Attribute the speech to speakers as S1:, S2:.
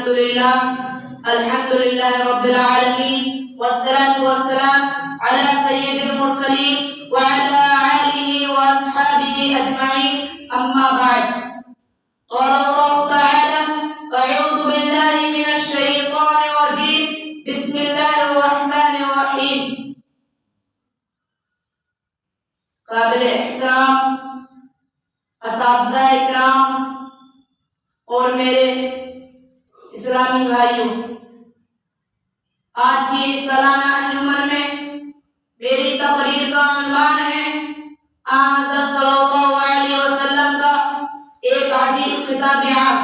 S1: الحمد لله رب العالمين، والصلاة والسلام على سيد المرسلين وعلى آله وأصحابه أجمعين، أما بعد. قال الله تعالى: أعوذ بالله من الشيطان الرجيم، بسم الله الرحمن الرحيم. قابل احترام اساتذہ اکرام اور میرے اسلامی بھائیوں، آج کی اس سالانہ انجمن میں میری تقریر کا عنوان ہے حضرت صلی اللہ علیہ وسلم کا ایک عظیم خطاب عام.